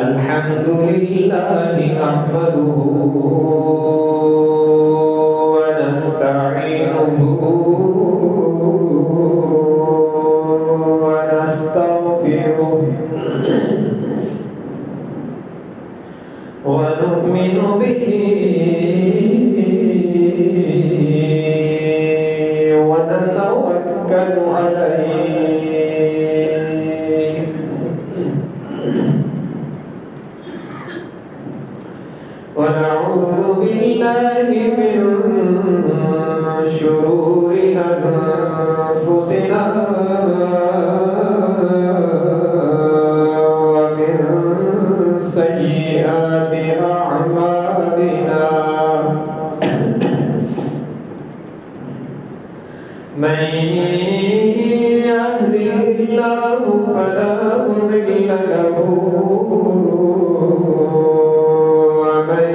الحمد لله نحمده ونستعينه ونستغفره ونؤمن به ونتوكل عليه ونعوذ بالله من شرور أنفسنا ومن سيئات أعمالنا من يهده الله فلا مضل له ومن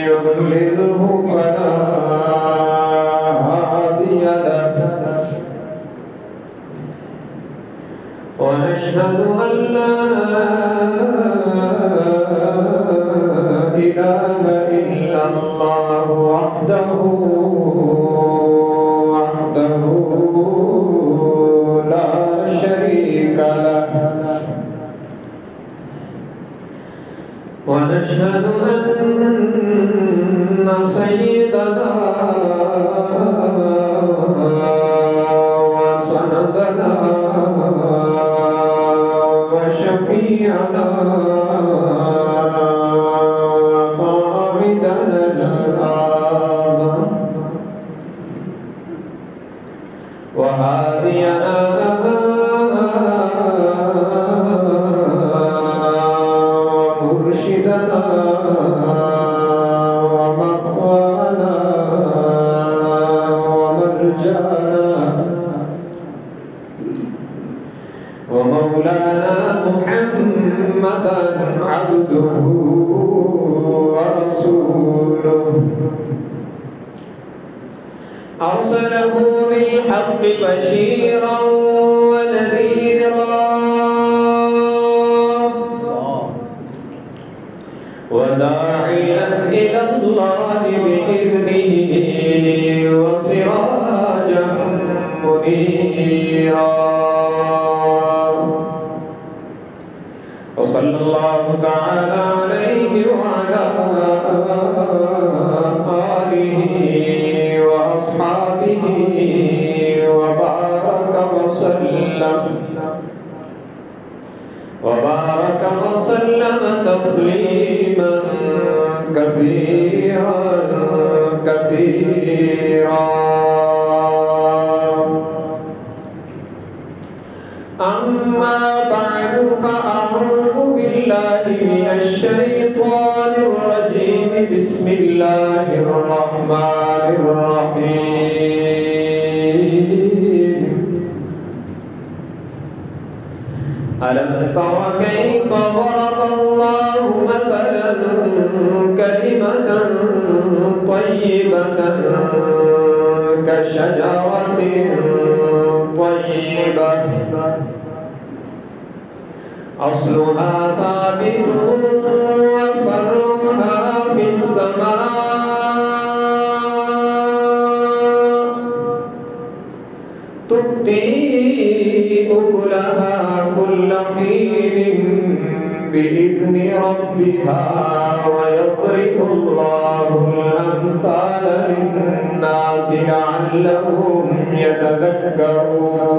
يضلله فلا هادي له ونشهد أن لا إله إلا الله وحده لا شريك له ونشهد أن سيدنا وسندنا وشفيعنا وقائدنا الأعظم وهادينا ومرشدنا ومقوانا ومرجانا ومولانا محمدا عبده ورسوله أرسله بالحق بشيرا ونذيرا وداعيا إلى الله بإذنه وسراجا منيرا وصلى الله تعالى عليه وعلى آله وأصحابه وبارك وسلم تسليما كثيرا أما بعد فأعوذ بالله من الشيطان الرجيم بسم الله الرحمن الرحيم ألم تر كيف ضرب الله مثلا كلمة طيبة كشجرة طيبة أصلها ثابت وفرعها في السماء تؤتي أكلها كل حين بإذن ربها ويضرب الله الأمثال للناس لعلهم يتذكرون.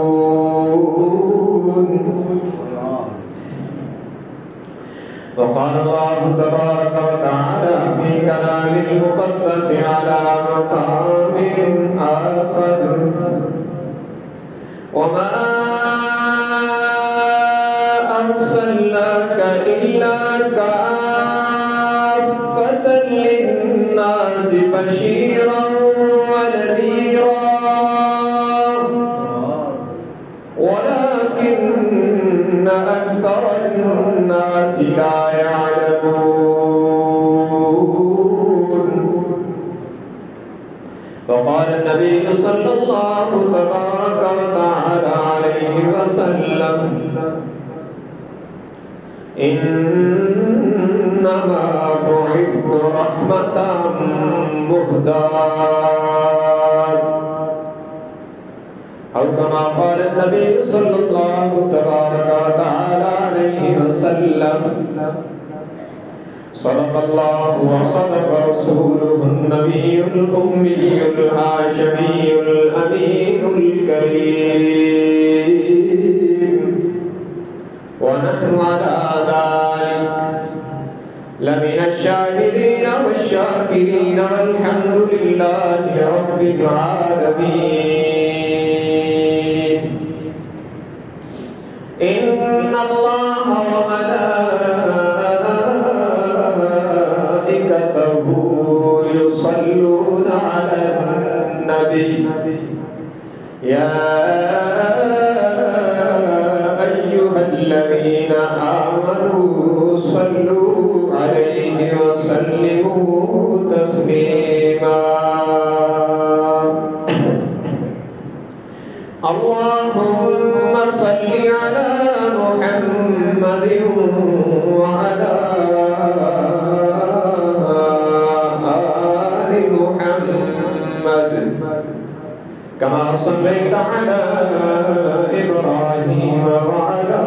وقال الله تبارك وتعالى في كلامه المقدس على مقام آخر وما أرسلناك إلا كافة للناس بشيرا ونذيرا ولكن أكثر الناس لا يعلمون. وقال النبي صلى الله تبارك وتعالى عليه وسلم إنما بعثت رحمة مهداة أو كما قال النبي صلى الله تبارك وتعالى عليه وسلم صدق الله وصدق رسوله النبي الأمي الهاشمي الأمين الكريم ونحن على ذلك لمن الشاهدين والشاكرين والحمد لله رب العالمين إن الله وملائكته يصلون على النبي يا أيها الذين آمنوا صلوا عليه وسلموا تسليما اللهم صل على محمد وعلى آل محمد كما صليت على إبراهيم وعلى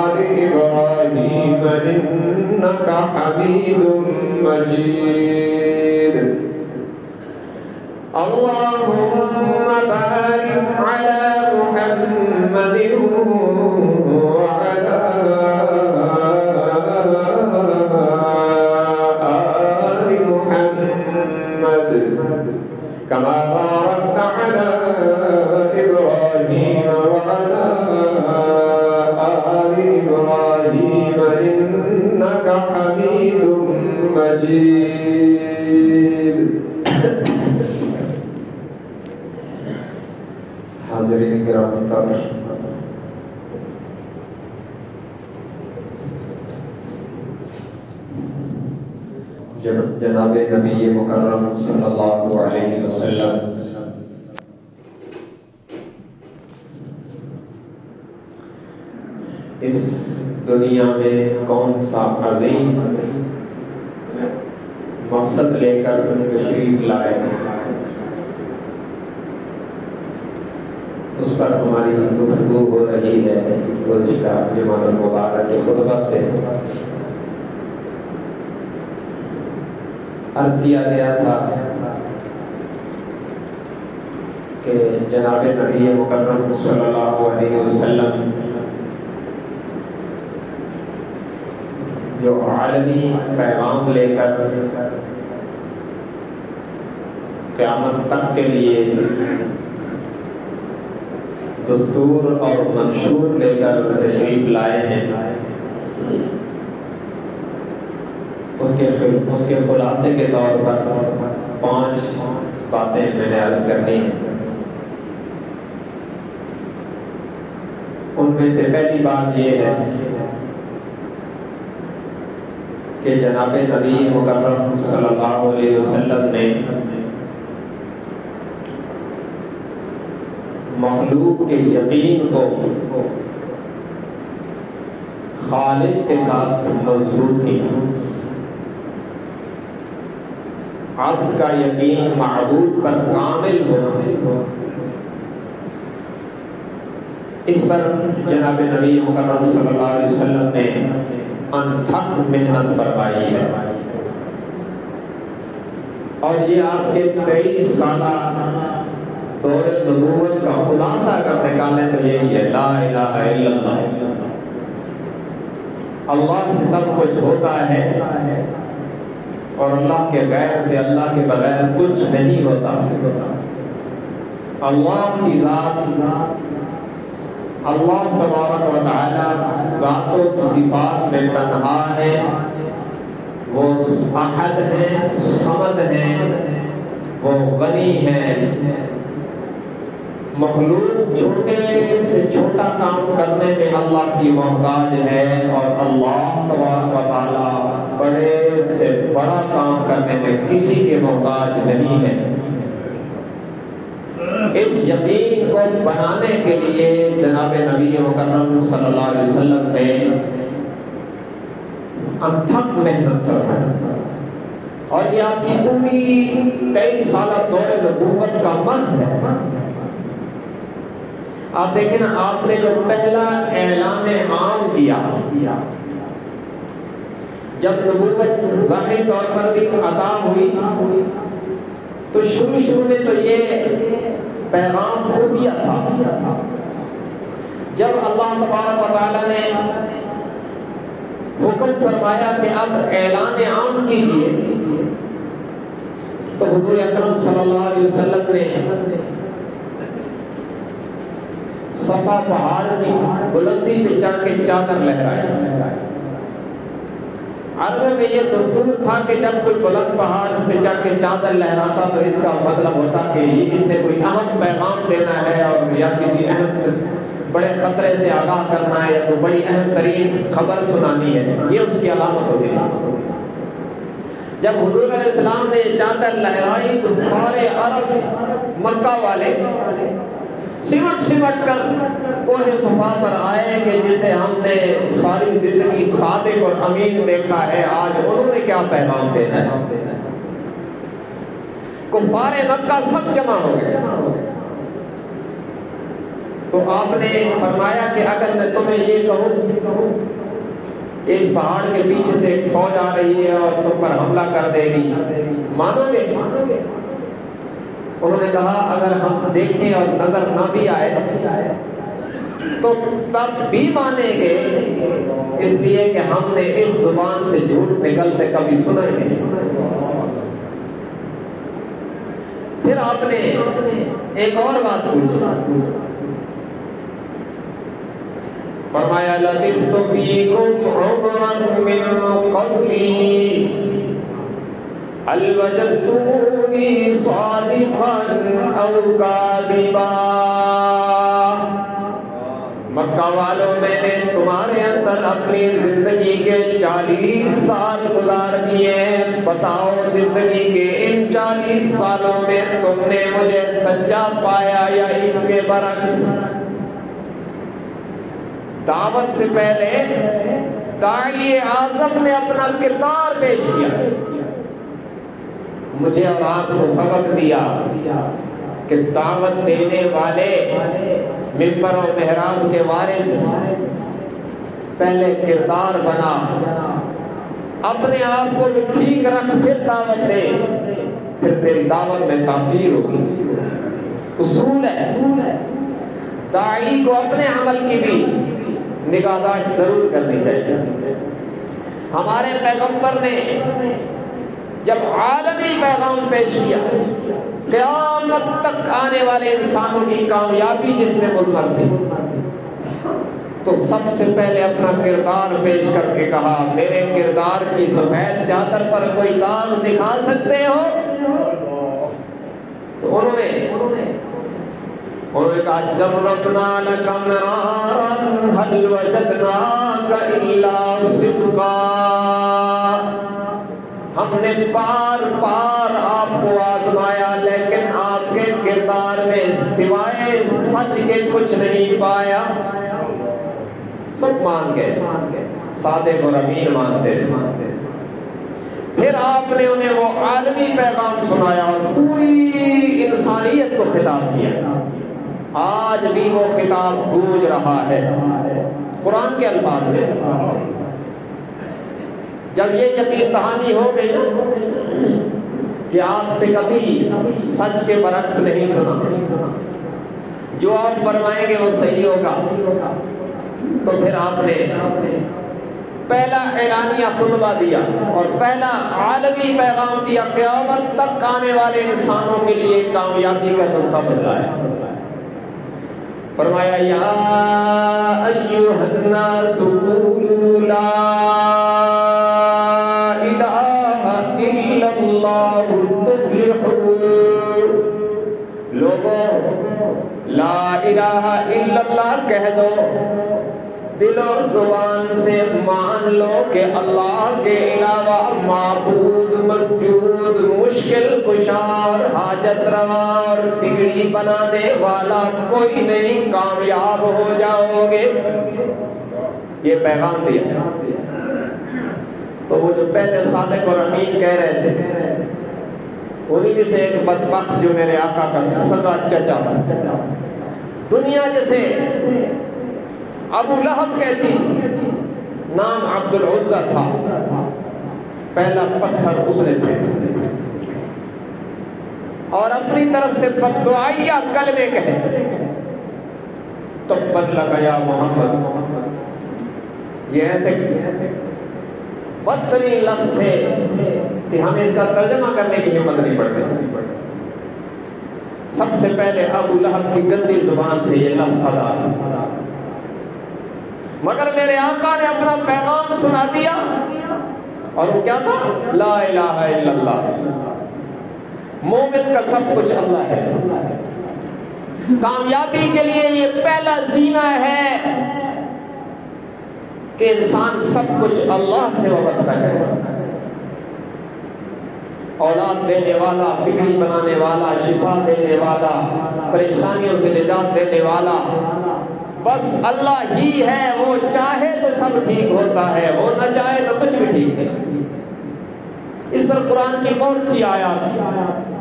آل إبراهيم إنك حميد مجيد اللهم بارك على محمد وعلى آل محمد كما باركت على إبراهيم وعلى آل إبراهيم إنك حميد مجيد حاضرین گرامی طاہر، جناب نبی مکرم صلی اللہ علیہ وسلم اس دنیا میں کون سا عظیم مقصد لے کر تشریف لائے، اس پر ہماری گفتگو ہو رہی ہے گزشتہ جمعہ المبارک کے خطبہ سے۔ عرض کیا گیا تھا کہ جناب نبی مکرم صلی اللہ علیہ وسلم جو عالمی پیغام لے کر قیامت تک کے لیے دستور اور منشور لے کر تشریف لائے ہیں، اس کے خلاصے کے طور پر 5 باتیں میں نے عرض کرنی ہیں۔ ان میں سے پہلی بات یہ ہے کہ جناب نبی مکرم صلی اللہ علیہ وسلم نے مخلوق کے یقین کو خالق کے ساتھ مضبوط کیا، عبد کا یقین معبود پر کامل ہو، اس پر جناب نبی مکرم صلی اللہ علیہ وسلم نے انتھک محنت فرمائی ہے، اور یہ آپ کے 23 سالہ دور نبوت کا خلاصہ اگر نکالیں تو یہی ہے، لا الہ الا اللہ۔ اللہ سے سب کچھ ہوتا ہے اور اللہ کے غیر سے، اللہ کے بغیر کچھ نہیں ہوتا۔ اللہ کی ذات، اللہ تبارک و تعالی ذات و صفات میں تنہا ہے، وہ احد ہیں، صمد ہیں، وہ غنی ہیں۔ مخلوق چھوٹے سے چھوٹا کام کرنے میں اللہ کی محتاج ہے، اور اللہ تبارک و تعالی بڑے سے بڑا کام کرنے میں کسی کے محتاج نہیں ہے۔ اس یقین کو بنانے کے لیے جناب نبی مکرم صلی اللہ علیہ وسلم نے انتھک محنت فرمائی، اور یہ آپ کی پوری 23 سالہ دور نبوت کا مغز ہے۔ آپ دیکھیں نا، آپ نے جو پہلا اعلان عام کیا جب نبوت ظاہری طور پر بھی عطا ہوئی، تو شروع میں تو یہ پیغام خفیہ تھا۔ جب اللہ تبارک و تعالیٰ نے حکم فرمایا کہ اب اعلان عام کیجیے، تو حضور اکرم صلی اللہ علیہ وسلم نے صفا پہاڑ کی بلندی پہ چڑھ کے چادر لہرائی۔ عرب میں یہ دستور تھا کہ جب کوئی بلند پہاڑ پہ چڑھ کے چادر لہراتا تو اس کا مطلب ہوتا کہ اس نے کوئی اہم پیغام دینا ہے، اور یا کسی اہم بڑے خطرے سے آگاہ کرنا ہے، یا کوئی بڑی اہم ترین خبر سنانی ہے، یہ اس کی علامت ہوتی تھی۔ جب حضور علیہ السلام نے چادر لہرائی تو سارے عرب مکہ والے سمٹ کر کوہ صفا پر آئے کہ جسے ہم نے ساری زندگی صادق اور امین دیکھا ہے، آج انہوں نے کیا پیغام دینا ہے۔ کفار مکہ سب جمع ہو گئے، تو آپ نے فرمایا کہ اگر میں تمہیں یہ کہوں اس پہاڑ کے پیچھے سے ایک فوج آ رہی ہے اور تم پر حملہ کر دے گی، مانو گے؟ انہوں نے کہا اگر ہم دیکھیں اور نظر نہ بھی آئے تو تب بھی مانیں گے، اس لیے کہ ہم نے اس زبان سے جھوٹ نکلتے کبھی سنا ہی نہیں۔ پھر آپ نے ایک اور بات پوچھی، فرمایا لَبِثْتُ فِيكُمْ عُمُرًا مِّن قَبْلِي هل وجدتموني صادقا او كاذبا۔ مکہ والوں، میں نے تمہارے اندر اپنی زندگی کے 40 سال گزار دیے، بتاؤ زندگی کے ان 40 سالوں میں تم نے مجھے سچا پایا یا اس کے برعکس؟ دعوت سے پہلے داعی اعظم نے اپنا کردار پیش کیا، مجھے اور آپ کو سبق دیا کہ دعوت دینے والے منبر و محراب کے وارث پہلے کردار بنا، اپنے آپ کو بھی ٹھیک رکھ، پھر دعوت دے، پھر تیری دعوت میں تاثیر ہوگی۔ اصول ہے، داعی کو اپنے عمل کی بھی نگہداشت ضرور کرنی چاہیے۔ ہمارے پیغمبر نے جب عالمی پیغام پیش کیا، قیامت تک آنے والے انسانوں کی کامیابی جس میں مضمر تھی، تو سب سے پہلے اپنا کردار پیش کر کے کہا میرے کردار کی سفید چادر پر کوئی داغ دکھا سکتے ہو؟ تو انہوں نے کہا جربنا لک مرارا هل وجدناک الا صدقا، ہم نے بار بار آپ کو آزمایا لیکن آپ کے کردار میں سوائے سچ کے کچھ نہیں پایا۔ سب مان گئے، صادق اور امین مانتے تھے۔ پھر آپ نے انہیں وہ عالمی پیغام سنایا اور پوری انسانیت کو خطاب کیا۔ آج بھی وہ خطاب گونج رہا ہے قرآن کے الفاظ میں۔ جب یہ یقین دہانی ہو گئی نا کہ آپ سے کبھی سچ کے برعکس نہیں سنا، جو آپ فرمائیں گے وہ صحیح ہوگا، تو پھر آپ نے پہلا اعلانیہ خطبہ دیا اور پہلا عالمی پیغام دیا، قیامت تک آنے والے انسانوں کے لیے کامیابی کا نسخہ بتایا۔ فرمایا یا ایھا الناس قولوا لا الہ الا اللہ تفلحوا، لوگوں لا الہ الا اللہ کہہ دو، دل و زبان سے مان لو کہ اللہ کے علاوہ معبود، مسجود، مشکل کشار، حاجت روا اور بگڑی بنانے والا کوئی نہیں، کامیاب ہو جاؤ گے۔ یہ پیغام دیا۔ تو وہ جو پہلے صادق اور امین کہہ رہے تھے، انہی میں سے ایک بدبخت جو میرے آقا کا سگا چچا تھا، دنیا جسے ابو لہب کہتی تھی، نام عبد العزہ تھا، پہلا پتھر اس نے پھینکا اور اپنی طرف سے بددعائیہ کلمے کہے، تبت لک یا محمد۔ یہ ایسے بدترین لفظ تھے کہ ہمیں اس کا ترجمہ کرنے کی ہمت نہیں پڑتی۔ سب سے پہلے ابو لہب کی گندی زبان سے یہ لفظ ادا، مگر میرے آقا نے اپنا پیغام سنا دیا، اور وہ کیا تھا؟ لا الہ الا اللہ، مومن کا سب کچھ اللہ ہے۔ کامیابی کے لیے یہ پہلا زینہ ہے کہ انسان سب کچھ اللہ سے وابستہ ہے۔ اولاد دینے والا، بگڑی بنانے والا، شفا دینے والا، پریشانیوں سے نجات دینے والا بس اللہ ہی ہے۔ وہ چاہے تو سب ٹھیک ہوتا ہے، وہ نہ چاہے تو کچھ بھی ٹھیک نہیں۔ اس پر قرآن کی بہت سی آیات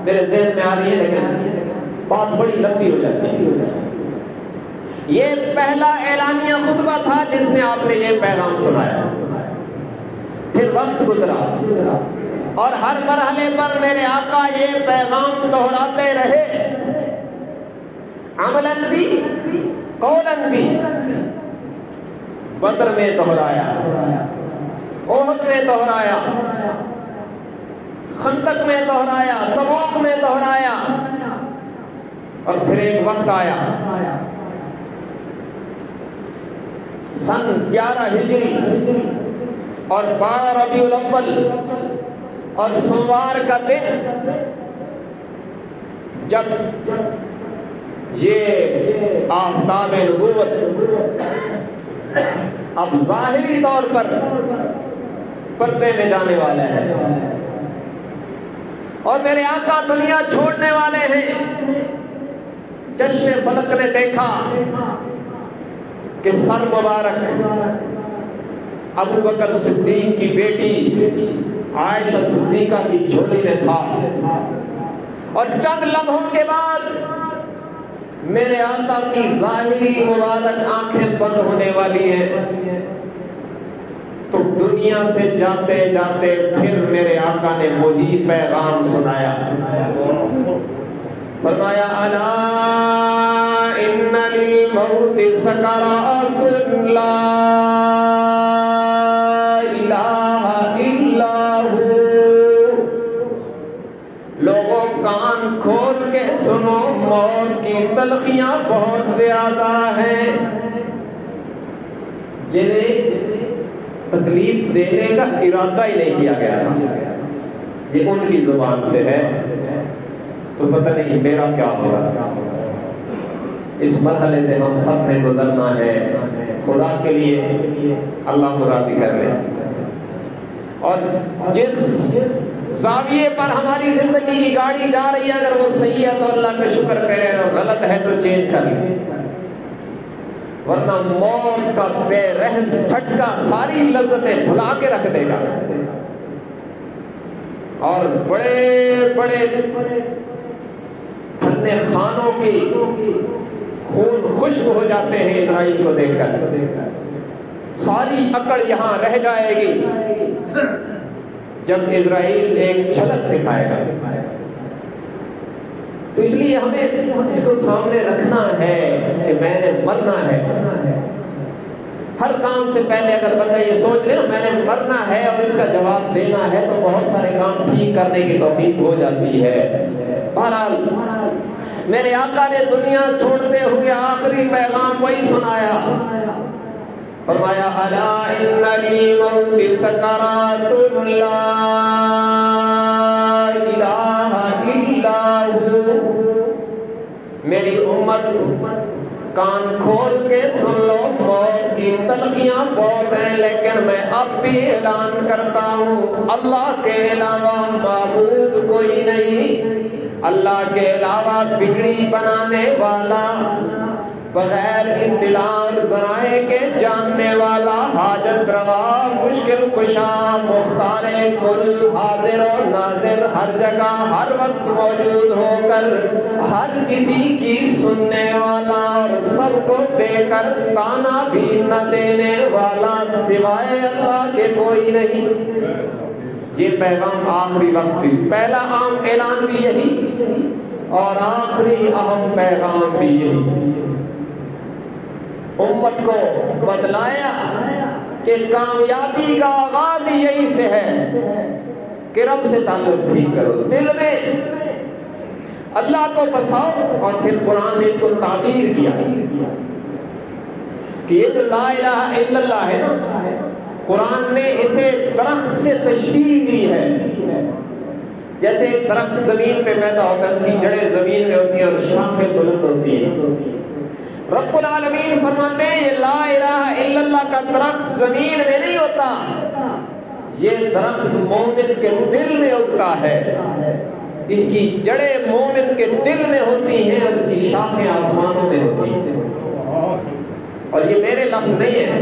میرے ذہن میں آ رہی ہے، لیکن بات بڑی لمبی ہو جاتی ہے۔ یہ پہلا اعلانیہ خطبہ تھا جس میں آپ نے یہ پیغام سنایا۔ پھر وقت گزرا اور ہر مرحلے پر میرے آقا یہ پیغام دہراتے رہے، عملاً بھی قولاً بھی۔ بدر میں دہرایا، احد میں دہرایا، خندق میں دہرایا، تبوک میں دہرایا، اور پھر ایک وقت آیا سن 11 ہجری اور 12 ربیع الاول اور سوموار کا دن، جب یہ آفتاب نبوت اب ظاہری طور پر پردے میں جانے والا ہے اور میرے آقا دنیا چھوڑنے والے ہیں۔ چشم فلک نے دیکھا کہ سر مبارک ابو بکر صدیق کی بیٹی عائشہ صدیقہ کی جھولی میں تھا، اور چند لمحوں کے بعد میرے آقا کی ظاہری مبارک آنکھیں بند ہونے والی ہیں۔ تو دنیا سے جاتے جاتے پھر میرے آقا نے وہی پیغام سنایا، فرمایا الا ان للموت سکرات لا الہ الا ہو۔ لوگوں کان کھول کے سنو، موت کی تلخیاں بہت زیادہ ہیں۔ جنہیں تکلیف دینے کا ارادہ ہی نہیں کیا گیا تھا، یہ ان کی زبان سے ہے، تو پتہ نہیں میرا کیا ہوگا۔ اس مرحلے سے ہم سب نے گزرنا ہے، خدا کے لیے اللہ کو راضی کر لیں، اور جس زاویے پر ہماری زندگی کی گاڑی جا رہی ہے اگر وہ صحیح ہے تو اللہ کا شکر کریں، اور غلط ہے تو چینج کر لیں، ورنہ موت کا بے رحم جھٹکا ساری لذتیں بھلا کے رکھ دے گا، اور بڑے بڑے پھرنے خانوں کی خون خشک ہو جاتے ہیں اسرائیل کو دیکھ کر۔ ساری عقل یہاں رہ جائے گی جب اسرائیل ایک جھلک دکھائے گا۔ تو اس لیے ہمیں اس کو سامنے رکھنا ہے کہ میں نے مرنا ہے۔ ہر کام سے پہلے اگر بندہ یہ سوچ لے نا میں نے مرنا ہے اور اس کا جواب دینا ہے، تو بہت سارے کام ٹھیک کرنے کی توفیق ہو جاتی ہے۔ بہرحال میرے آقا نے دنیا چھوڑتے ہوئے آخری پیغام وہی سنایا، فرمایا الا ان للموت سکرات لا الہ الا ہو۔ میری امت کان کھول کے سن لو، موت کی کی تلخیاں بہت ہیں، لیکن میں اب بھی اعلان کرتا ہوں اللہ کے علاوہ معبود کوئی نہیں، اللہ کے علاوہ بگڑی بنانے والا، بغیر اطلاع اور ذرائع کے جاننے والا، حاجت روا، مشکل کشا، مختار کل، حاضر و ناظر، ہر جگہ ہر وقت موجود ہو کر ہر کسی کی سننے والا اور سب کو دے کر تانا بھی نہ دینے والا سوائے اللہ کے کوئی نہیں۔ یہ پیغام آخری وقت بھی، پہلا عام اعلان بھی یہی اور آخری اہم پیغام بھی یہی۔ امت کو بتلایا کہ کامیابی کا آغاز یہی سے ہے کہ رب سے تعلق ٹھیک کرو، دل میں اللہ کو بساؤ۔ اور پھر قرآن نے اس کو تعبیر کیا کہ یہ جو لا الہ الا اللہ ہے نا، قرآن نے اسے درخت سے تشبیہ دی ہے۔ جیسے ایک درخت زمین پہ پیدا ہوتا ہے، اس کی جڑیں زمین میں ہوتی ہیں اور شاخیں بلند ہوتی ہیں۔ رب العالمین فرماتے ہیں یہ لا الہ الا اللہ کا درخت زمین میں نہیں ہوتا، یہ درخت مومن کے دل میں اگتا ہے، اس کی جڑیں مومن کے دل میں ہوتی ہیں اور اس کی شاخیں آسمانوں میں ہوتی ہیں۔ اور یہ میرے لفظ نہیں ہے،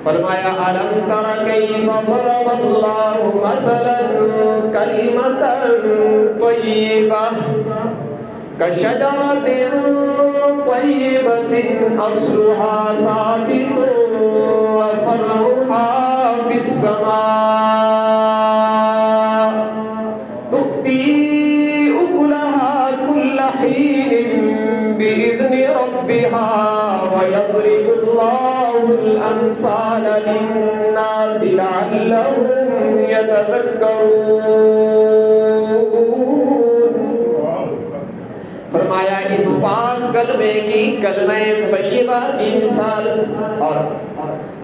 فرمایا أَلَمْ تَرَ كَيْفَ ضَرَبَ اللَّهُ مَثَلًا كَلِمَةً طَيِّبَةً كَشَجَرَةٍ طَيِّبَةٍ أَصْلُهَا ثَابِتٌ وَفَرْعُهَا فِي السَّمَاءِ تُؤْتِي أُكُلَهَا كُلَّ حِينٍ بِإِذْنِ رَبِّهَا وَيَضْرِبُ اللَّهُ الْأَمْثَالَ لِلنَّاسِ لَعَلَّهُمْ يَتَذَكَّرُونَ۔ فرمایا اس پاک کلمے کی، کلمہ طیبہ کی مثال، اور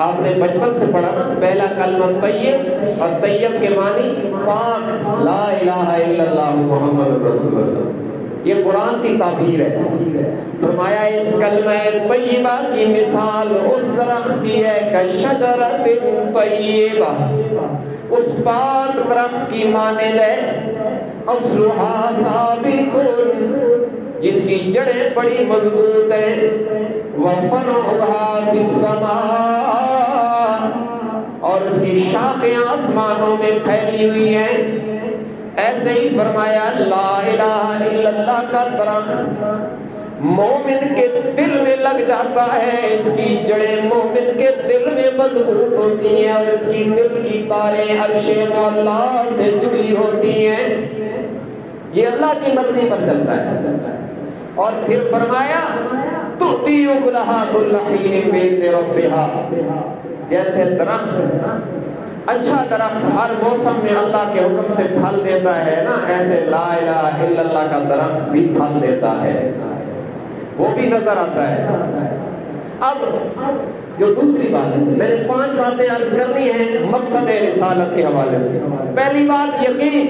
آپ نے بچپن سے پڑھا نا، پہلا کلمہ طیب، اور طیب کے معنی پاک، لا الہ الا اللہ محمد رسول اللہ، یہ قرآن کی تعبیر ہے۔ فرمایا اس کلمہ طیبہ کی مثال اس درخت کی ہے کشجرۃ طیبہ، اس پاک درخت کی مانند ہے، اصلھا ثابت، جس کی جڑیں بڑی مضبوط ہیں، وفرعھا فی السماء، اور اس کی شاخیں آسمانوں میں پھیلی ہوئی ہیں۔ ایسے ہی فرمایا لا الہ الا اللہ کا درخت مومن کے دل میں لگ جاتا ہے، اس کی جڑیں مومن کے دل میں مضبوط ہوتی ہیں اور اس کی دل کی تاریں عرش مولا سے جڑی ہوتی ہیں، یہ اللہ کی مرضی پر چلتا ہے۔ اور پھر فرمایا تؤتی اکلھا کل حین بإذن ربھا، جیسے درخت، اچھا درخت ہر موسم میں اللہ کے حکم سے پھل دیتا ہے نا، ایسے لا الہ الا اللہ کا درخت بھی پھل دیتا ہے، وہ بھی نظر آتا ہے۔ اب جو دوسری بات ہے، میں نے 5 باتیں عرض کرنی ہیں مقصد رسالت کے حوالے سے۔ پہلی بات یقین،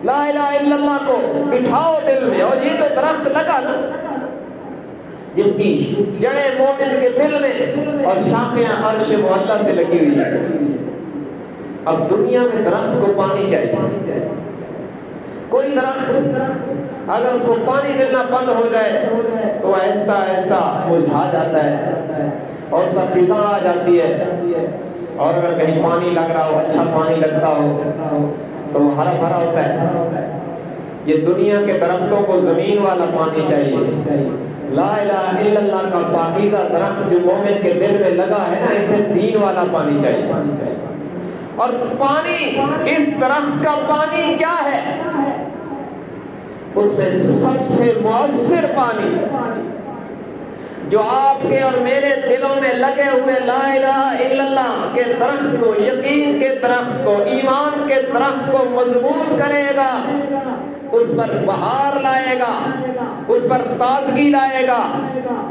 لا الہ الا اللہ کو بٹھاؤ دل میں، اور یہ جو درخت لگا نا، جس کی جڑیں مومن کے دل میں اور شاخیں عرش معلا سے لگی ہوئی ہیں۔ اب دنیا میں درخت کو پانی چاہیے، کوئی درخت اگر اس کو پانی ملنا بند ہو جائے تو آہستہ آہستہ مرجھا جاتا ہے اور اس پر فضا آ جاتی ہے، اور اگر کہیں پانی لگ رہا ہو، اچھا پانی لگتا ہو تو وہ ہرا بھرا ہوتا ہے۔ یہ دنیا کے درختوں کو زمین والا پانی چاہیے، لا الہ الا اللہ کا پاکیزہ درخت جو مومن کے دل میں لگا ہے نا، اسے دین والا پانی چاہیے۔ اور پانی، اس درخت کا پانی کیا ہے؟ اس میں سب سے مؤثر پانی جو آپ کے اور میرے دلوں میں لگے ہوئے لا الہ الا اللہ کے درخت کو، یقین کے درخت کو، ایمان کے درخت کو مضبوط کرے گا، اس پر بہار لائے گا، اس پر تازگی لائے گا،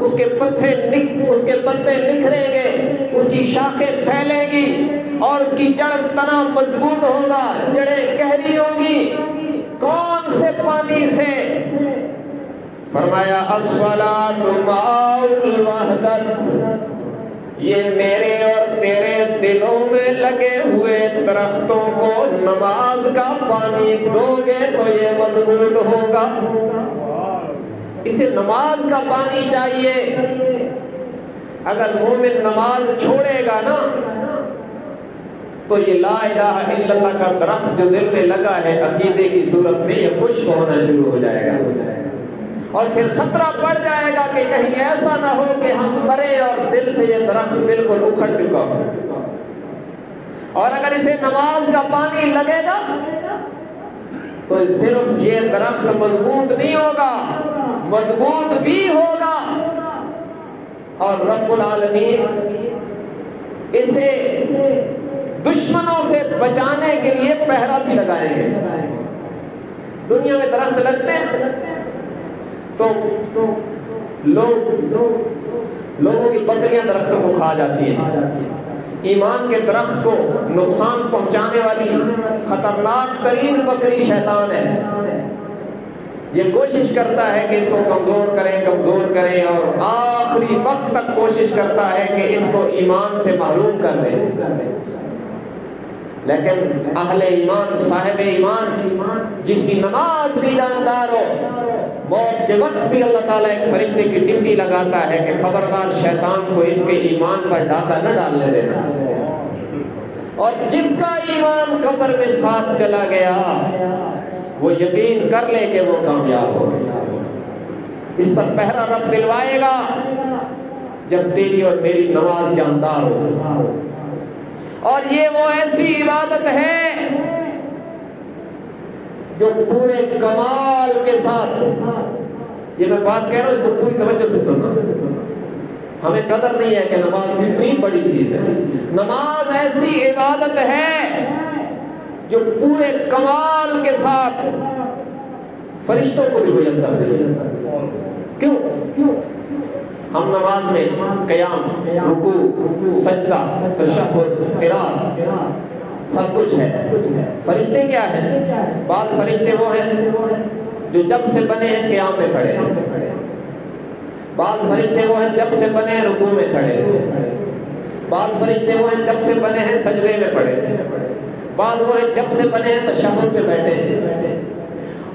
اس کے پتے نکھریں گے، اس کی شاخیں پھیلیں گی اور اس کی جڑ تنا مضبوط ہوگا، جڑیں گہری ہوگی۔ کون سے پانی سے؟ فرمایا الصلاۃ ماء الوحدت، یہ میرے اور تیرے دلوں میں لگے ہوئے درختوں کو نماز کا پانی دو گے تو یہ مضبوط ہوگا. اسے نماز کا پانی چاہیے. اگر مومن نماز چھوڑے گا نا تو یہ لا الہ الا اللہ کا درخت جو دل میں لگا ہے عقیدے کی صورت میں یہ خشک ہونا شروع ہو جائے گا، اور پھر خطرہ پڑ جائے گا کہ کہیں ایسا نہ ہو کہ ہم مرے اور دل سے یہ درخت بالکل اکھڑ چکا ہو. اور اگر اسے نماز کا پانی لگے گا تو صرف یہ درخت مضبوط نہیں ہوگا، مضبوط بھی ہوگا، اور رب العالمین اسے دشمنوں سے بچانے کے لیے پہرا بھی لگائیں گے. دنیا میں درخت لگتے ہیں تو لوگوں کی بکریاں درختوں کو کھا جاتی ہیں. ایمان کے درخت کو نقصان پہنچانے والی خطرناک ترین بکری شیطان ہے. یہ کوشش کرتا ہے کہ اس کو کمزور کریں اور آخری وقت تک کوشش کرتا ہے کہ اس کو ایمان سے محروم کر دے. لیکن اہل ایمان، صاحب ایمان، جس کی نماز بھی جاندار ہو، موت کے وقت بھی اللہ تعالیٰ ایک فرشتے کی ڈیوٹی لگاتا ہے کہ خبردار شیطان کو اس کے ایمان پر ڈاکہ نہ ڈالنے دینا. اور جس کا ایمان قبر میں ساتھ چلا گیا وہ یقین کر لے کہ وہ کامیاب ہو گیا. اس پر پہرا رب دلوائے گا جب تیری اور میری نماز جاندار ہو. اور یہ وہ ایسی عبادت ہے جو پورے کمال کے ساتھ، یہ میں بات کہہ رہا ہوں اس کو پوری توجہ سے سننا. ہمیں قدر نہیں ہے کہ نماز کتنی بڑی چیز ہے. نماز ایسی عبادت ہے جو پورے کمال کے ساتھ فرشتوں کو بھی میسر ہے. کیوں؟ ہم نماز میں قیام، رکوع، سجدہ، تشہد، قرات سب کچھ ہے. فرشتے کیا ہیں؟ بعض فرشتے وہ ہیں جو جب سے بنے ہیں قیام میں کھڑے ہیں. بعض فرشتے وہ ہیں جب سے بنے ہیں رکوع میں کھڑے ہیں. بعض فرشتے وہ ہیں جب سے بنے ہیں سجدے میں پڑے ہیں. بعض وہ ہیں جب سے بنے ہیں تشہد میں بیٹھے ہیں.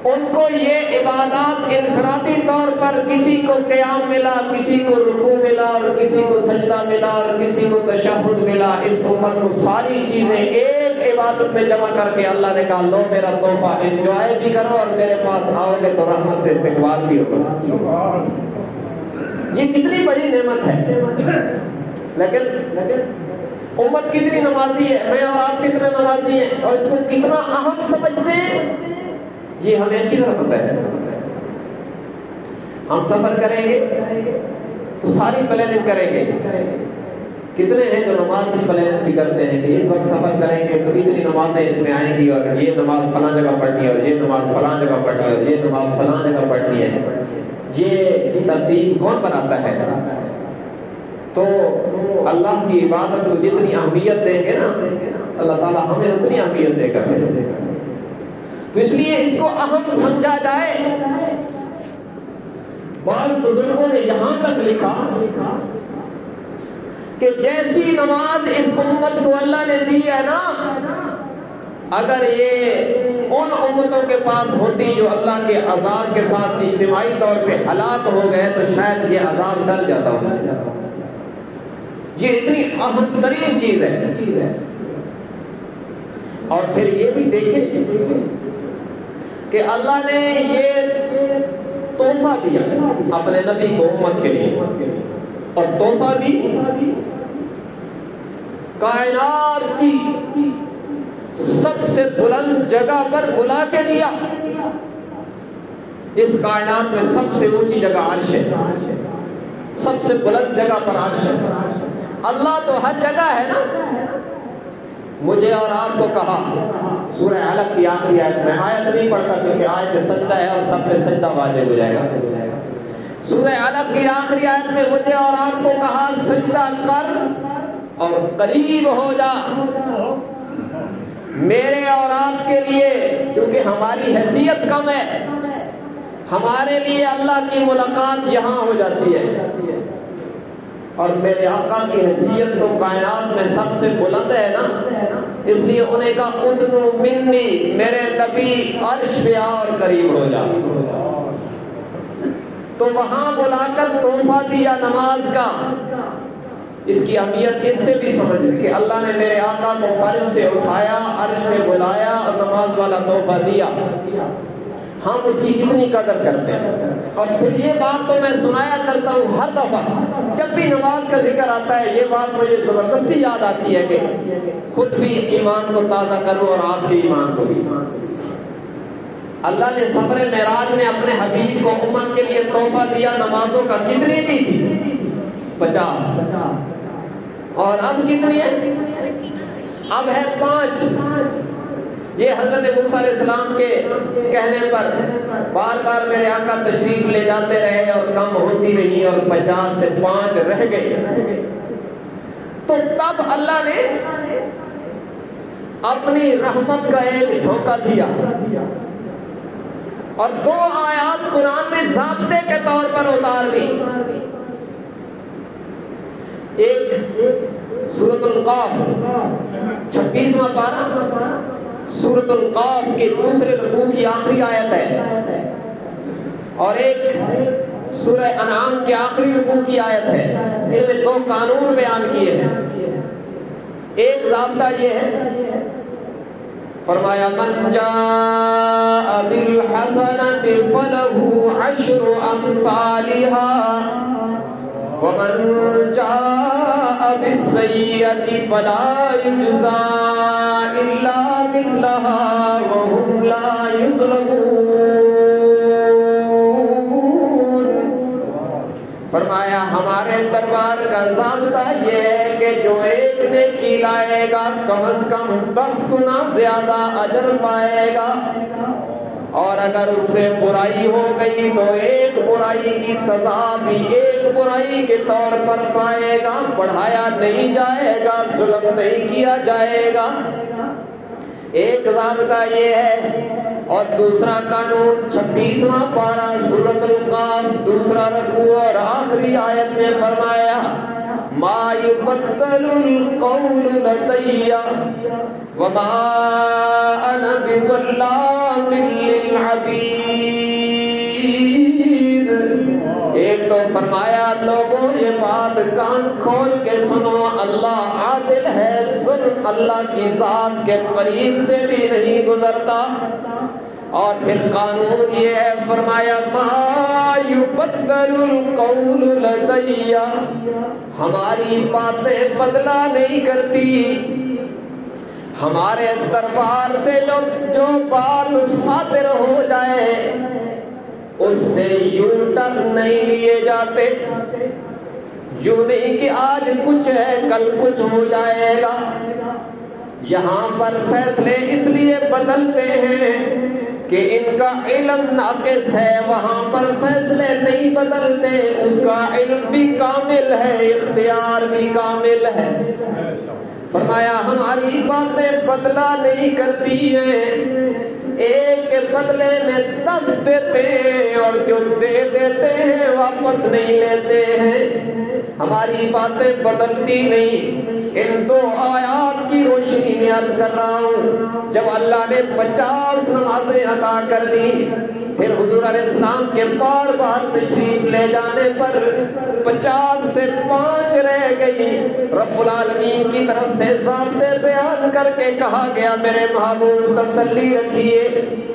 ان کو یہ عبادات انفرادی طور پر، کسی کو قیام ملا، کسی کو رکوع ملا، اور کسی کو سجدہ ملا، اور کسی کو تشہد ملا. اس امت کو ساری چیزیں ایک عبادت میں جمع کر کے اللہ نے کہا لو میرا تحفہ، انجوائے بھی کرو اور میرے پاس آؤ گے تو رحمت سے استقبال بھی ہوگا. یہ کتنی بڑی نعمت ہے. لیکن امت کتنی نمازی ہے، میں اور آپ کتنے نمازی ہیں، اور اس کو کتنا اہم سمجھتے ہیں یہ ہمیں اچھی طرح پتہ ہے. ہم سفر کریں گے تو ساری پلاننگ کریں گے. کتنے ہیں جو نماز کی پلاننگ بھی کرتے ہیں کہ اس وقت سفر کریں گے تو اتنی نمازیں اس میں آئیں گی، اور یہ نماز فلاں جگہ پڑھنی ہے، اور یہ نماز فلاں جگہ پڑھنی ہے، اور یہ نماز فلاں جگہ پڑھنی ہے. یہ ترتیب کون بناتا ہے؟ تو اللہ کی عبادت کو جتنی اہمیت دیں گے نا اللہ تعالیٰ ہمیں اتنی اہمیت دے گا. تو اس لیے اس کو اہم سمجھا جائے. بعض بزرگوں نے یہاں تک لکھا کہ جیسی نماز اس امت کو اللہ نے دی ہے نا، اگر یہ ان امتوں کے پاس ہوتی جو اللہ کے عذاب کے ساتھ اجتماعی طور پہ ہلاک ہو گئے تو شاید یہ عذاب ٹل جاتا ان سے. یہ اتنی اہم ترین چیز ہے. اور پھر یہ بھی دیکھیں کہ اللہ نے یہ تحفہ دیا اپنے نبی کو امت کے لیے، اور تحفہ بھی کائنات کی سب سے بلند جگہ پر بلا کے دیا. اس کائنات میں سب سے اونچی جگہ عرش ہے، سب سے بلند جگہ پر عرش ہے. اللہ تو ہر جگہ ہے نا. مجھے اور آپ کو کہا سورہ علق کی آخری آیت میں، آیت نہیں پڑھتا کیونکہ آیت سجدہ ہے اور سب پہ سجدہ واجب ہو جائے گا. سورہ علق کی آخری آیت میں مجھے اور آپ کو کہا سجدہ کر اور قریب ہو جا. میرے اور آپ کے لیے کیونکہ ہماری حیثیت کم ہے، ہمارے لیے اللہ کی ملاقات یہاں ہو جاتی ہے. اور میرے آقا کی حیثیت تو کائنات میں سب سے بلند ہے نا، اس لیے انہیں کہا ادنو منی، میرے نبی عرش پہ اور قریب ہو جا۔ تو وہاں بلا کر تحفہ دیا نماز کا۔ اس کی اہمیت اس سے بھی سمجھ کہ اللہ نے میرے آقا کو فرش سے اٹھایا، عرش پہ بلایا اور نماز والا تحفہ دیا۔ ہم اس کی کتنی قدر کرتے ہیں۔ اور پھر یہ بات تو میں سنایا کرتا ہوں ہر دفعہ جب بھی نماز کا ذکر آتا ہے، یہ بات مجھے زبردستی یاد آتی ہے کہ خود بھی ایمان کو تازہ کروں اور آپ کے ایمان کو بھی۔ اللہ نے سفر معراج میں اپنے حبیب کو امت کے لیے تحفہ دیا نمازوں کا، کتنی دی تھی؟ 50۔ اور اب کتنی ہے؟ اب ہے 5۔ یہ حضرت موسیٰ علیہ السلام کے کہنے پر بار بار میرے آقا تشریف لے جاتے رہے اور کم ہوتی رہی اور 50 سے 5 رہ گئے۔ تو تب اللہ نے اپنی رحمت کا ایک جھونکا دیا اور 2 آیات قرآن میں ضابطے کے طور پر اتار دی۔ ایک سورۃ القاف 26واں پارہ، سورۃ القاف کے دوسرے رکوع کی آخری آیت ہے، اور ایک سورہ انعام کے آخری رکوع کی آیت ہے۔ ان میں 2 قانون بیان کیے ہیں۔ ایک ضابطہ یہ ہے، فرمایا من جاء بالحسنۃ فلہ 10 امثالها ومن جاء بالسیئۃ فلا یجزی الا مثلها وهم لا یظلمون۔ فرمایا ہمارے دربار کا ضابطہ یہ ہے کہ جو ایک نیکی لائے گا کم از کم 10 گنا زیادہ اجر پائے گا، اور اگر اس سے برائی ہو گئی تو ایک برائی کی سزا بھی ایک برائی کے طور پر پائے گا، بڑھایا نہیں جائے گا، ظلم نہیں کیا جائے گا۔ ایک ضابطہ یہ ہے۔ اور دوسرا قانون 26واں پارہ سورۃ القاف دوسرا رکوع اور آخری آیت میں فرمایا ما یبدل القول لدی وما انا بظلام للعبید۔ ایک تو فرمایا لوگوں یہ بات کان کھول کے سنو، اللہ عادل ہے، ظلم اللہ کی ذات کے قریب سے بھی نہیں گزرتا۔ اور پھر قانون یہ ہے، فرمایا ما یبدل القول لدی، ہماری باتیں بدلا نہیں کرتی، ہمارے دربار سے جو بات صادر ہو جائے اس سے یوں ٹرن نہیں لیے جاتے، یوں نہیں کہ آج کچھ ہے کل کچھ ہو جائے گا۔ یہاں پر فیصلے اس لیے بدلتے ہیں کہ ان کا علم ناقص ہے، وہاں پر فیصلے نہیں بدلتے، اس کا علم بھی کامل ہے، اختیار بھی کامل ہے۔ فرمایا ہماری باتیں بدلا نہیں کرتی ہیں، ایک کے بدلے میں 10 دیتے ہیں اور جو دے دیتے ہیں واپس نہیں لیتے ہیں، ہماری باتیں بدلتی نہیں۔ ان 2 آیات کی روشنی میں عرض کر رہا ہوں، جب اللہ نے 50 نمازیں عطا کر دی، پھر حضور علیہ السلام کے بار بار تشریف لے جانے پر 50 سے 5 رہ گئی، رب العالمین کی طرف سے ضابطے بیان کر کے کہا گیا میرے محبوب تسلی رکھیے،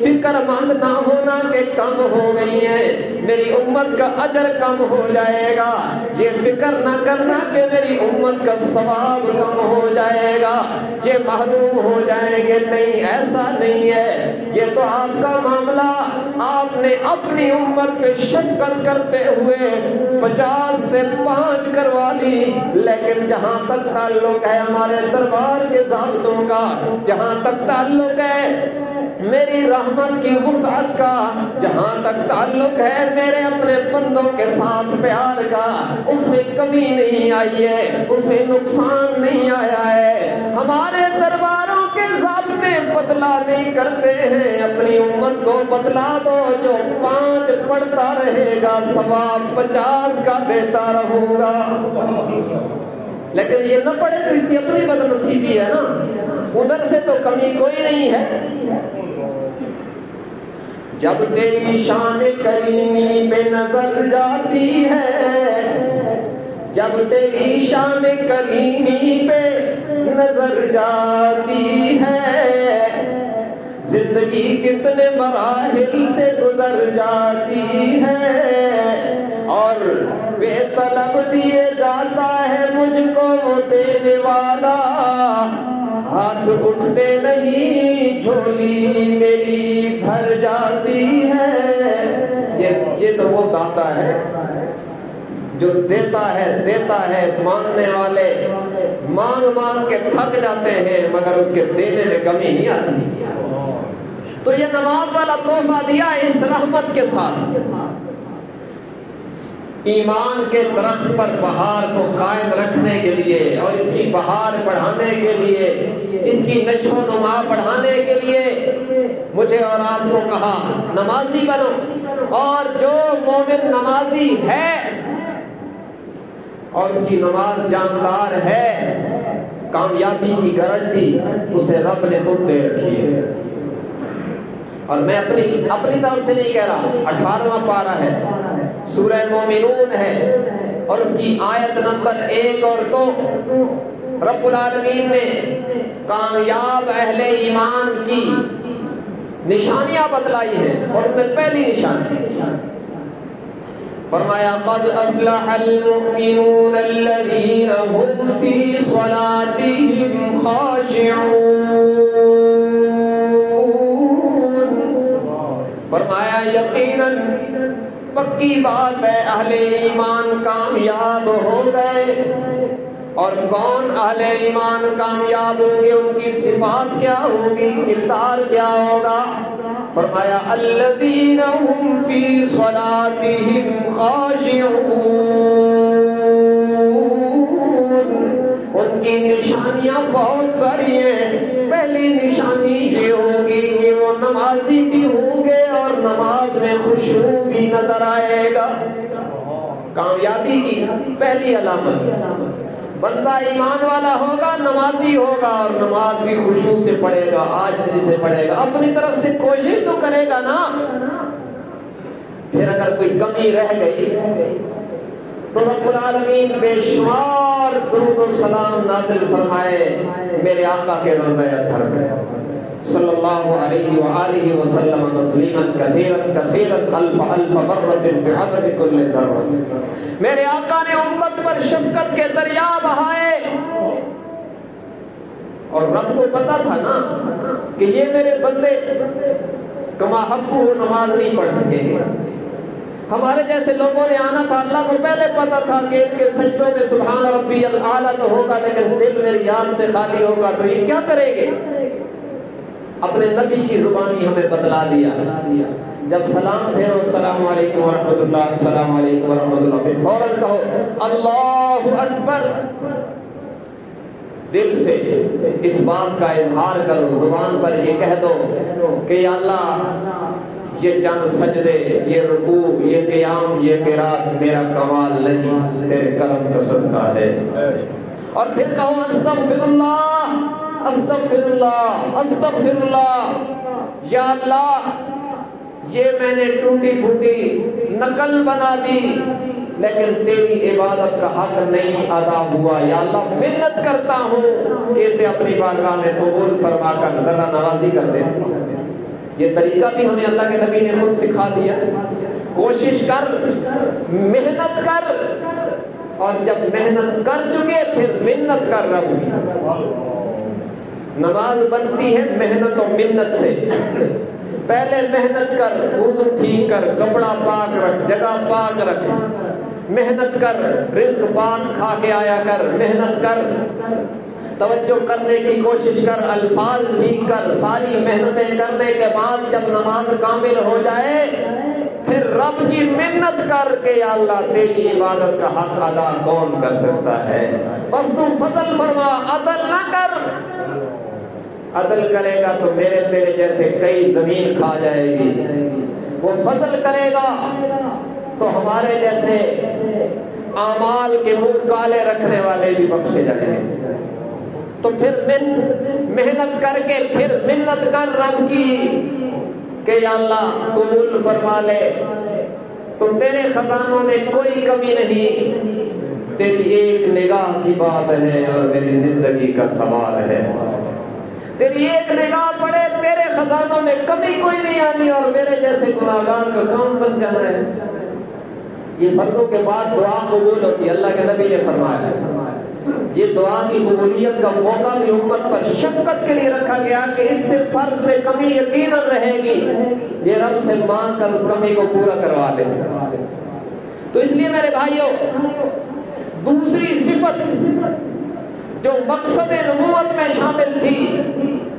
فکر مند نہ ہونا کہ کم ہو گئی ہے، میری امت کا اجر کم ہو جائے گا، یہ فکر نہ کرنا کہ میری امت کا ثواب کم ہو جائے گا، یہ محروم ہو جائیں گے، نہیں ایسا نہیں ہے، یہ تو آپ کا معاملہ، آپ نے اپنی امت پہ شفقت کرتے ہوئے 50 سے 5 کروا لی، لیکن جہاں تک تعلق ہے ہمارے دربار کے ضابطوں کا، جہاں تک تعلق ہے میری رحمت کی وسعت کا، جہاں تک تعلق ہے میرے اپنے بندوں کے ساتھ پیار کا، اس میں کمی نہیں آئی ہے، اس میں نقصان نہیں آیا ہے، ہمارے درباروں کے ضابطے بدلا نہیں کرتے ہیں، اپنی امت کو بدلا دو، جو 5 پڑھتا رہے گا ثواب 50 کا دیتا رہوں گا۔ لیکن یہ نہ پڑھے تو اس کی اپنی بد نصیبی ہے نا، ادھر سے تو کمی کوئی نہیں ہے۔ جب تیری شان کریمی پہ نظر جاتی ہے، جب تیری شان کریمی پہ نظر جاتی ہے، زندگی کتنے مراحل سے گزر جاتی ہے، اور بے طلب دیے جاتا ہے مجھ کو وہ دینے والا، ہاتھ اٹھتے نہیں جھولی میری بھر جاتی ہے۔ یہ تو وہ داتا ہے جو دیتا ہے، مانگنے والے مانگ کے تھک جاتے ہیں مگر اس کے دینے میں کمی نہیں آتی۔ تو یہ نماز والا تحفہ دیا اس رحمت کے ساتھ، ایمان کے درخت پر بہار کو قائم رکھنے کے لیے اور اس کی بہار بڑھانے کے لیے، اس کی نشو و نما بڑھانے کے لیے مجھے اور آپ کو کہا نمازی بنو، اور جو مومن نمازی ہے اور اس کی نماز جاندار ہے، کامیابی کی گارنٹی اسے رب نے خود دے رکھی ہے۔ اور میں اپنی طرف سے نہیں کہہ رہا، 18واں پارہ ہے، سورہ مومنون ہے، اور اس کی آیت نمبر 1 اور 2 رب العالمین نے کامیاب اہل ایمان کی نشانیاں بتلائی ہیں، اور ان میں پہلی نشانی فرمایا قد افلح المؤمنون الذين هم في صلاتهم خاشعون، فرمایا یقیناً پکی بات ہے اہل ایمان کامیاب ہو گئے۔ اور کون اہل ایمان کامیاب ہوں گے، ان کی صفات کیا ہوگی، کردار کیا ہوگا؟ فرمایا الذین هم فی صلاتهم خاشعون، ان کی نشانیاں بہت ساری ہیں۔ پہلی نشانی یہ ہوگی کہ وہ نمازی بھی ہوں گے اور نماز میں خشوع بھی نظر آئے گا۔ کامیابی کی پہلی علامت، بندہ ایمان والا ہوگا، نمازی ہوگا، اور نماز بھی خشوع سے پڑھے گا، عاجزی سے پڑھے گا، اپنی طرف سے کوشش تو کرے گا نا۔ پھر اگر کوئی کمی رہ گئی تو رب العالمین بے شمار درود و سلام نازل فرمائے میرے آقا کے روضہ اطہر میں، صلی اللہ علیہ وآلہ وسلم تسلیما کثیرا کثیرا الف الف مرۃ بعدد کل ذرہ۔ میرے آقا نے امت پر شفقت کے دریا بہائے، اور رب کو پتا تھا نا کہ یہ میرے بندے کما حق وہ نماز نہیں پڑھ سکیں گے۔ ہمارے جیسے لوگوں نے آنا تھا، اللہ کو پہلے پتا تھا کہ ان کے سجدوں میں سبحان ربی الاعلیٰ تو ہوگا، لیکن دل میری یاد سے خالی ہوگا، تو یہ کیا کریں گے؟ اپنے نبی کی زبانی ہمیں بتلا دیا، جب سلام پھیرو السلام علیکم ورحمۃ اللہ، السلام علیکم ورحمۃ اللہ، پھر فوراً کہو اللہ اکبر، دل سے اس بات کا اظہار کرو، زبان پر یہ کہہ دو کہ یا اللہ یہ چند سجدے، یہ رکوع، یہ قیام، یہ قرات میرا کمال نہیں، تیرے کرم کا صدقہ ہے۔ اور پھر کہو استغفر اللہ استغفر اللہ استغفر اللہ، یا اللہ یہ میں نے ٹوٹی پھوٹی نقل بنا دی لیکن تیری عبادت کا حق نہیں ادا ہوا، یا اللہ منت کرتا ہوں کہ اسے اپنی بارگاہ میں قبول فرما کر ذرا نوازی کر دے۔ یہ طریقہ بھی ہمیں اللہ کے نبی نے خود سکھا دیا، کوشش کر، محنت کر، اور جب محنت کر چکے پھر منت کر رہو گی۔ نماز بنتی ہے محنت و منت سے، پہلے محنت کر، وضو ٹھیک کر، کپڑا پاک رکھ، جگہ پاک رکھ، محنت کر، رزق پاک کھا کے آیا کر، محنت کر، توجہ کرنے کی کوشش کر، الفاظ ٹھیک کر، ساری محنتیں کرنے کے بعد جب نماز کامل ہو جائے پھر رب کی منت کر کے یا اللہ تیری عبادت کا حق ادا کون کر سکتا ہے، بس تو فضل فرما، عدل نہ کر، عدل کرے گا تو میرے تیرے جیسے کئی زمین کھا جائے گی، وہ فضل کرے گا تو ہمارے جیسے اعمال کے منہ کالے رکھنے والے بھی بخشے جائیں گے۔ تو پھر محنت کر کے پھر منت کر رب کی کہ یا اللہ قبول فرما لے، تو تیرے خزانوں میں کوئی کمی نہیں، تیری ایک نگاہ کی بات ہے اور میری زندگی کا سوال ہے۔ تیری ایک نگاہ پڑے تیرے خزانوں میں کمی کوئی نہیں آنی اور میرے جیسے گناہگار کا کام بن جانا ہے۔ یہ فردوں کے بعد دعا قبول ہوتی ہے، اللہ کے نبی نے فرمایا یہ دعا کی قبولیت کا موقع بھی امت پر شفقت کے لیے رکھا گیا کہ اس سے فرض میں کمی یقیناً رہے گی، یہ رب سے مانگ کر اس کمی کو پورا کروا لے۔ تو اس لیے میرے بھائیوں، دوسری صفت جو مقصد نبوت میں شامل تھی،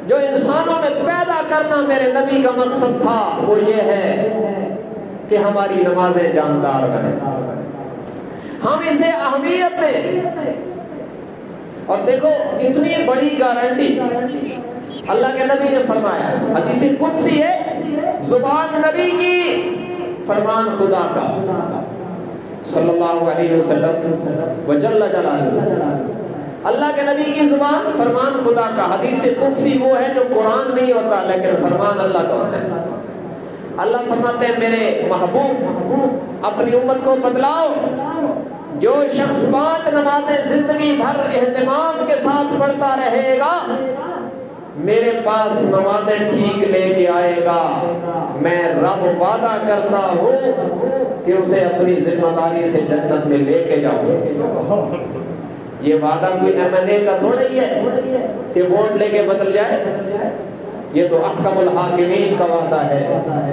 جو انسانوں میں پیدا کرنا میرے نبی کا مقصد تھا، وہ یہ ہے کہ ہماری نمازیں جاندار بنیں، ہم اسے اہمیت دیں۔ اور دیکھو اتنی بڑی گارنٹی اللہ کے نبی نے فرمایا، حدیث قدسی ہے، زبان نبی کی فرمان خدا کا صلی اللہ علیہ وسلم وجل جلالہ، اللہ کے نبی کی زبان فرمان خدا کا۔ حدیث قدسی وہ ہے جو قرآن نہیں ہوتا لیکن فرمان اللہ کا ہوتا ہے۔ اللہ فرماتے ہیں میرے محبوب اپنی امت کو بتلاؤ، جو شخص 5 نمازیں زندگی بھر اہتمام کے ساتھ پڑھتا رہے گا، میرے پاس نمازیں ٹھیک لے کے آئے گا، میں رب وعدہ کرتا ہوں کہ اسے اپنی ذمہ داری سے جنت میں لے کے جاؤں۔ یہ وعدہ کوئی MNA کا تھوڑا ہی ہے کہ ووٹ لے کے بدل جائے، یہ تو احکم الحاکمین کا وعدہ ہے،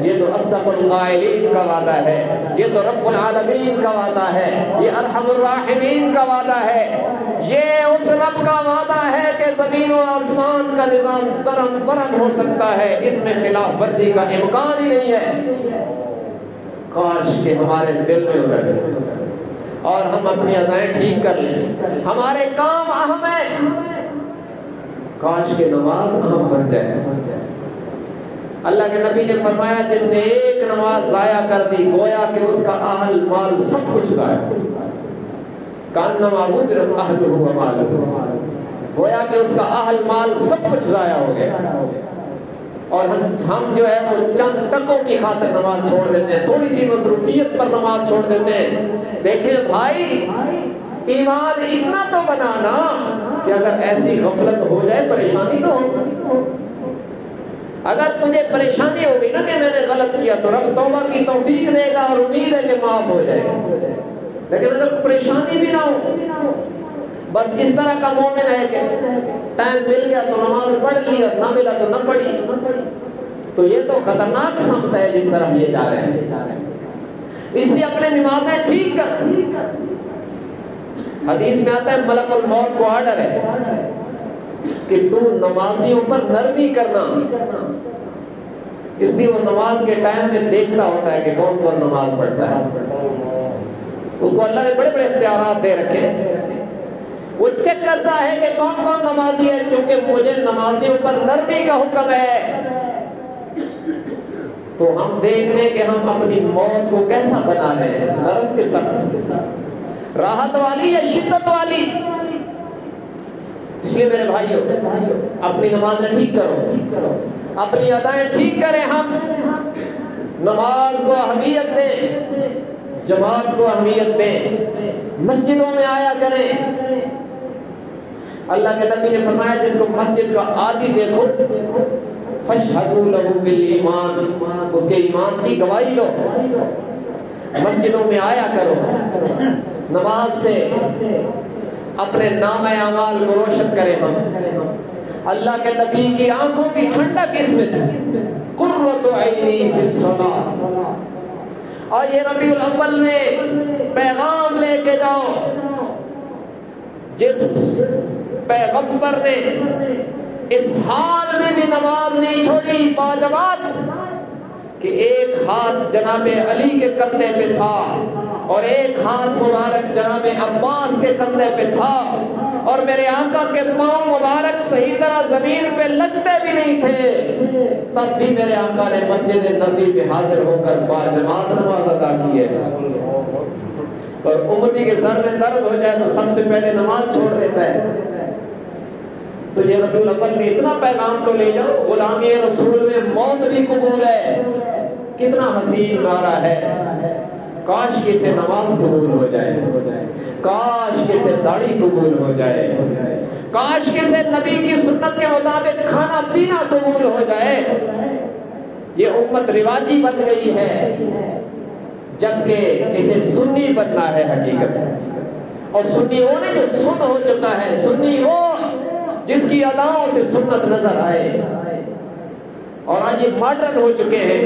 یہ تو اصدق القائلین کا وعدہ ہے، یہ تو رب العالمین کا وعدہ ہے، یہ ارحم الراحمین کا وعدہ ہے، یہ اس رب کا وعدہ ہے کہ زمین و آسمان کا نظام درم برم ہو سکتا ہے، اس میں خلاف ورزی کا امکان ہی نہیں ہے۔ کاش کہ ہمارے دل میں اترے اور ہم اپنی ادائیں ٹھیک کر لیں، ہمارے کام اہم ہیں، کاش کہ نماز اہم بن جائے۔ اللہ کے نبی نے فرمایا جس نے ایک نماز ضائع کر دی گویا کہ اس کا اہل مال سب کچھ ضائع، کانما بُدِرَ أَهْلُهُ وَمَالُهُ، گویا کہ اس کا اہل مال سب کچھ ضائع ہو گیا۔ اور ہم جو ہے وہ چند ٹکوں کی خاطر نماز چھوڑ دیتے ہیں، تھوڑی سی مصروفیت پر نماز چھوڑ دیتے ہیں۔ دیکھیں بھائی، ایمان اتنا تو بنانا کہ اگر ایسی غفلت ہو جائے پریشانی تو ہو۔ اگر تجھے پریشانی ہو گئی نا کہ میں نے غلط کیا تو رب توبہ کی توفیق دے گا اور امید ہے کہ معاف ہو جائے گا، لیکن اگر پریشانی بھی نہ ہو، بس اس طرح کا مومن ہے کہ ٹائم مل گیا تو نماز پڑھ لی اور نہ ملا تو نہ پڑھی، تو یہ تو خطرناک سمت ہے جس طرح یہ جا رہے ہیں۔ اس لیے اپنے نمازیں ٹھیک کر۔ حدیث میں آتا ہے ملک الموت کو آرڈر ہے کہ تو نمازیوں پر نرمی کرنا، اس لیے وہ نماز کے ٹائم میں دیکھتا ہوتا ہے کہ کون کون نماز پڑھتا ہے، اس کو اللہ نے بڑے بڑے اختیارات دے رکھے، وہ چیک کرتا ہے کہ کون کون نمازی ہے، کیونکہ مجھے نمازیوں پر نرمی کا حکم ہے۔ تو ہم دیکھ لیں کہ ہم اپنی موت کو کیسا بنا رہے ہیں، نرم کے سخت، راحت والی یا شدت والی۔ اس لیے میرے بھائیوں اپنی نمازیں ٹھیک کرو، اپنی ادائیں ٹھیک کریں، ہم نماز کو اہمیت دیں، جماعت کو اہمیت دیں، مسجدوں میں آیا کریں۔ اللہ کے نبی نے فرمایا جس کو مسجد کا عادی دیکھو فَاشْهَدُوا لَهُ بِالْإِيمَانِ، اس کے ایمان کی گواہی دو، مسجدوں میں آیا کرو، نماز سے اپنے نامہ اعمال کو روشن کریں۔ ہم اللہ کے نبی کی آنکھوں کی ٹھنڈک اس میں تھی، قُرَّةُ عَيْنِي فِي الصَّلَاةِ، اور یہ ربیع الاول میں پیغام لے کے جاؤ، جس پیغمبر نے اس حال میں بھی نماز نہیں چھوڑی باجماعت کہ ایک ہاتھ جناب علی کے کندھے پہ تھا اور ایک ہاتھ مبارک جناب عباس کے کندھے پہ تھا، اور میرے آقا کے پاؤں مبارک صحیح طرح زمین پہ لگتے بھی نہیں تھے، تب بھی میرے آقا نے مسجد نبوی پہ حاضر ہو کر باجماعت نماز ادا کی ہے۔ اور امتی کے سر میں درد ہو جائے تو سب سے پہلے نماز چھوڑ دیتا ہے۔ تو یہ ربیع الاول میں اتنا پیغام تو لے جاؤ، غلامی رسول میں موت بھی قبول ہے۔ کتنا حسین نعرہ ہے، کاش کسے نماز قبول ہو جائے، کاش کسے داڑھی قبول ہو جائے، کاش کسے نبی کی سنت کے مطابق کھانا پینا قبول ہو جائے۔ یہ امت رواجی بن گئی ہے، جبکہ اسے سنی بننا ہے حقیقت۔ اور سنی وہ نہیں جو سن ہو چکا ہے، سنی وہ جس کی اداؤں سے سنت نظر آئے۔ اور آج یہ ماڈرن ہو چکے ہیں،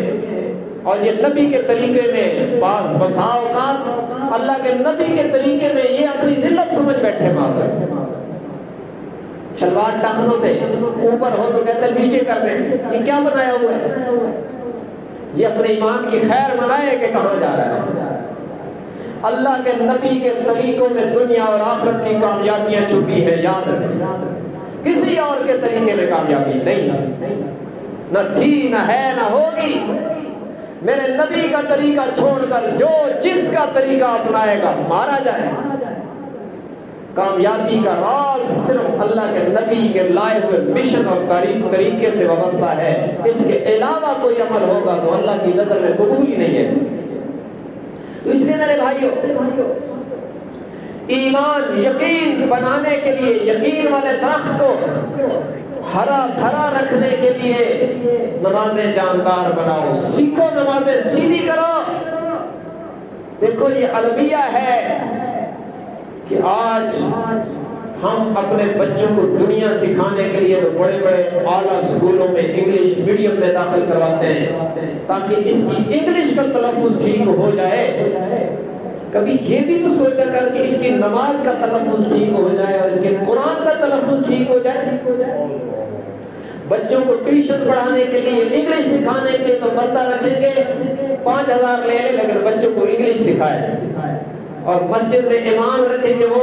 اور یہ نبی کے طریقے میں بعض بسا اوقات اللہ کے نبی کے طریقے میں یہ اپنی ذلت سمجھ بیٹھے معذرت۔ شلوار ٹخنوں سے اوپر ہو تو کہتے ہیں نیچے کر دیں، یہ کیا بنایا ہوا ہے؟ یہ اپنے ایمان کی خیر منائے کہ کہاں جا رہا ہے؟ اللہ کے نبی کے طریقوں میں دنیا اور آخرت کی کامیابیاں چھپی ہیں، یاد رکھیں۔ کسی اور کے طریقے میں کامیابی نہیں، نہ تھی، نہ ہے، نہ ہوگی۔ میرے نبی کا طریقہ چھوڑ کر جو جس کا طریقہ اپنائے گا مارا جائے۔ کامیابی کا راز صرف اللہ کے نبی کے لائے ہوئے مشن اور طریقے سے وابستہ ہے، اس کے علاوہ کوئی عمل ہوگا تو اللہ کی نظر میں قبول ہی نہیں ہے۔ اس لیے میرے بھائیوں، ایمان یقین بنانے کے لیے، یقین والے درخت کو ہرا بھرا رکھنے کے لیے نمازیں جاندار بناؤ، سیکھو، نمازیں سیدھی کرو۔ دیکھو یہ المیہ ہے کہ آج ہم اپنے بچوں کو دنیا سکھانے کے لیے تو بڑے بڑے اعلیٰ اسکولوں میں انگلش میڈیم میں داخل کرواتے ہیں تاکہ اس کی انگلش کا تلفظ ٹھیک ہو جائے۔ کبھی یہ بھی تو سوچا کر کہ اس کی نماز کا تلفظ ٹھیک ہو جائے اور اس کے قرآن کا تلفظ ٹھیک ہو جائے۔ بچوں کو ٹیوشن پڑھانے کے لیے، انگلش سکھانے کے لیے تو بندہ رکھیں گے 5000 لے لے، لیکن بچوں کو انگلش سکھائے۔ اور مسجد میں امام رکھیں گے وہ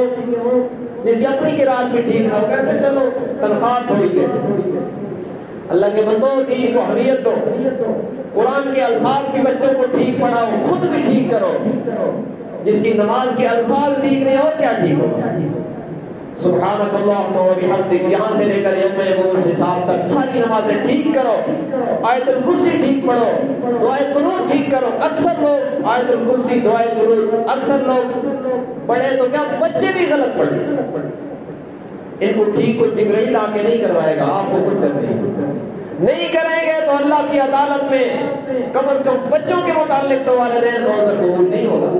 جس کی اپنی قرات بھی ٹھیک نہ ہو، کہتے ہیں چلو تنخواہ تھوڑی ہے۔ اللہ کے بندو، دین کو اہمیت دو، قرآن کے الفاظ بھی بچوں کو ٹھیک پڑھاؤ، خود بھی ٹھیک کرو۔ جس کی نماز کے الفاظ ٹھیک نہیں اور کیا ٹھیک ہو؟ سبحانک اللہم و بحمدک، یہاں سے لے کر یوم یقوم الحساب تک ساری نمازیں ٹھیک کرو، آیت الکرسی ٹھیک پڑھو، دعائے قنوت ٹھیک کرو۔ اکثر لوگ آیت الکرسی، دعائے قنوت، اکثر لوگ پڑھے تو کیا بچے بھی غلط پڑھے۔ ان کو ٹھیک کوئی جبرائیل آ کے نہیں کروائے گا، آپ کو خود کرنی ہے۔ نہیں کریں گے تو اللہ کی عدالت میں کم از کم بچوں کے متعلق تو والدین کا عذر قبول نہیں ہوگا۔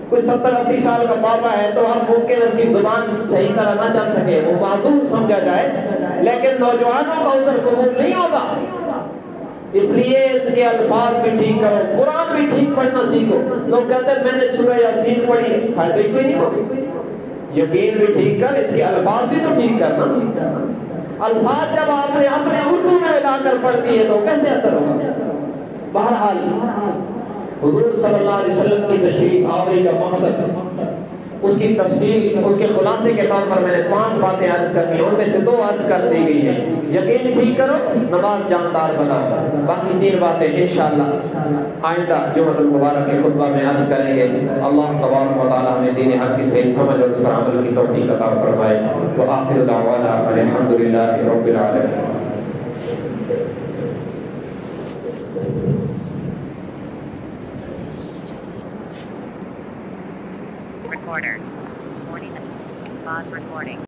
کوئی 70-80 سال کا بابا ہے تو اب ممکن اس کی زبان صحیح طرح نہ چل سکے، وہ معذور سمجھا جائے، لیکن نوجوانوں کا عذر قبول نہیں ہوگا۔ اس لیے ان کے الفاظ بھی ٹھیک کرو، قرآن بھی ٹھیک پڑھنا سیکھو۔ لوگ کہتے ہیں میں نے سورہ یاسین پڑھی، فائدہ ہی کوئی نہیں ہوگا۔ یقین بھی ٹھیک کر، اس کے الفاظ بھی تو ٹھیک کرنا۔ الفاظ جب آپ نے اپنے اردو میں ملا کر پڑھ دیے تو کیسے اثر ہوگا؟ بہرحال حضور صلی اللہ علیہ وسلم کی تشریف آوری کا مقصد، اس کی تفصیل، اس کے خلاصے کے طور پر میں نے 5 باتیں عرض کرنی ہیں، ان میں سے 2 عرض کر دی گئی ہیں۔ یقین ٹھیک کرو، نماز جاندار بناؤ، باقی 3 باتیں انشاءاللہ آئندہ جمعۃ المبارک کے خطبہ میں عرض کریں گے۔ اللہ تبارک و تعالی ہمیں دین حق کی صحیح سمجھ اور اس پر عمل کی توفیق عطا فرمائے۔ وآخر دعوانا الحمدللہ رب العالمین۔ Recorder. Pause recording.